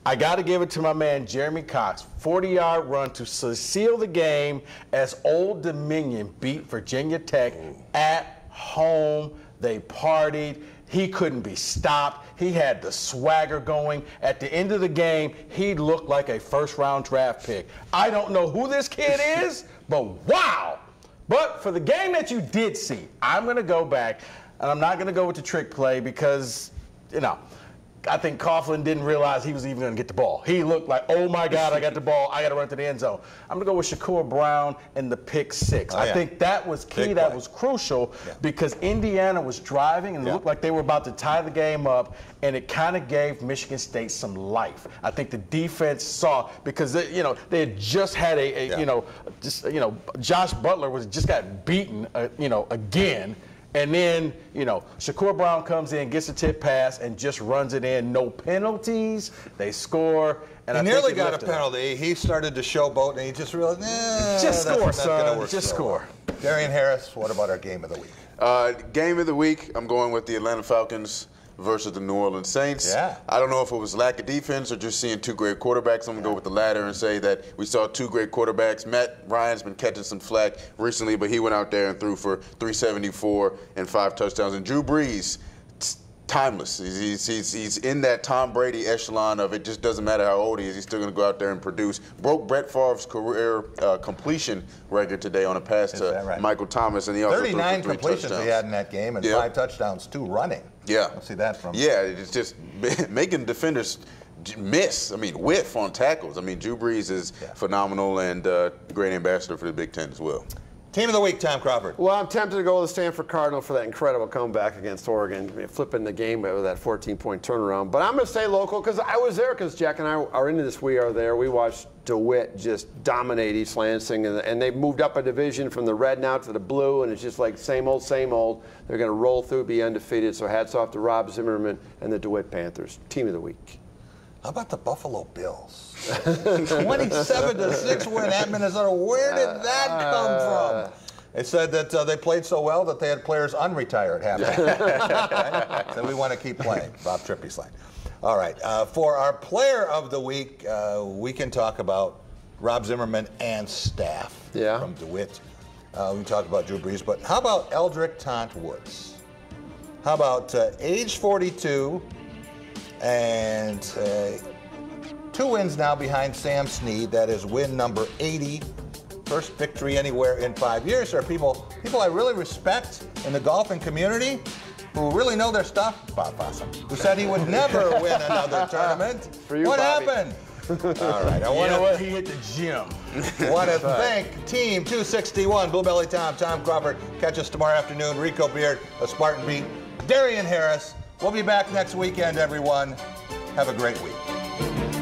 I got to give it to my man Jeremy Cox, 40-yard run to seal the game as Old Dominion beat Virginia Tech at home. They partied. He couldn't be stopped. He had the swagger going. At the end of the game, he looked like a first-round draft pick. I don't know who this kid is, but wow. But for the game that you did see, I'm going to go back, and I'm not going to go with the trick play because, you know, I think Coughlin didn't realize he was even going to get the ball. He looked like, oh, my God, I got the ball. I got to run to the end zone. I'm going to go with Shakur Brown and the pick 6. I think that was key. That was crucial because Indiana was driving and it looked like they were about to tie the game up, and it kind of gave Michigan State some life. I think the defense saw because, they had just had Josh Butler just got beaten, again. And then, Shakur Brown comes in, gets a tip pass, and just runs it in. No penalties. They score. And he nearly got a penalty. He started to showboat, and he just realized, just score, son. Just score. Darian Harris, what about our game of the week? Game of the week, I'm going with the Atlanta Falcons versus the New Orleans Saints. Yeah. I don't know if it was lack of defense or just seeing 2 great quarterbacks. I'm going to go with the latter and say that we saw 2 great quarterbacks. Matt Ryan's been catching some flack recently, but he went out there and threw for 374 and 5 touchdowns. And Drew Brees, timeless. He's in that Tom Brady echelon of it just doesn't matter how old he is. He's still going to go out there and produce. Broke Brett Favre's career completion record today on a pass to Michael Thomas. And he also 39 threw for 3 completions touchdowns. he had in that game and 5 touchdowns, 2 running. Yeah. Let's see that from. Yeah, it's just making defenders miss. I mean, whiff on tackles. I mean, Drew Brees is phenomenal and great ambassador for the Big Ten as well. Team of the week, Tom Crawford. Well, I'm tempted to go with the Stanford Cardinal for that incredible comeback against Oregon, flipping the game with that 14-point turnaround. But I'm going to stay local because I was there because Jack and I are into this. We are there. We watched DeWitt just dominate East Lansing, and they've moved up a division from the red now to the blue, and it's just like same old, same old. They're going to roll through, be undefeated. So hats off to Rob Zimmerman and the DeWitt Panthers. Team of the week. How about the Buffalo Bills? 27-6 win at Minnesota. Where did that come from? They said that they played so well that they had players unretire at halftime. So we want to keep playing. Bob Trippy's line. All right. For our player of the week, we can talk about Rob Zimmerman and staff from DeWitt. We talk about Drew Brees, but how about Eldrick Tant Woods? How about age 42 and 2 wins now behind Sam Snead? That is win number 80. First victory anywhere in 5 years. There are people I really respect in the golfing community who really know their stuff. Bob Fossum, who said he would never win another tournament. For you, what Bobby. happened? All right. He hit the gym. I want to thank Team 261, Blue Belly Tom Crawford. Catch us tomorrow afternoon. Rico Beard, a Spartan Beat. Darian Harris. We'll be back next weekend, everyone. Have a great week.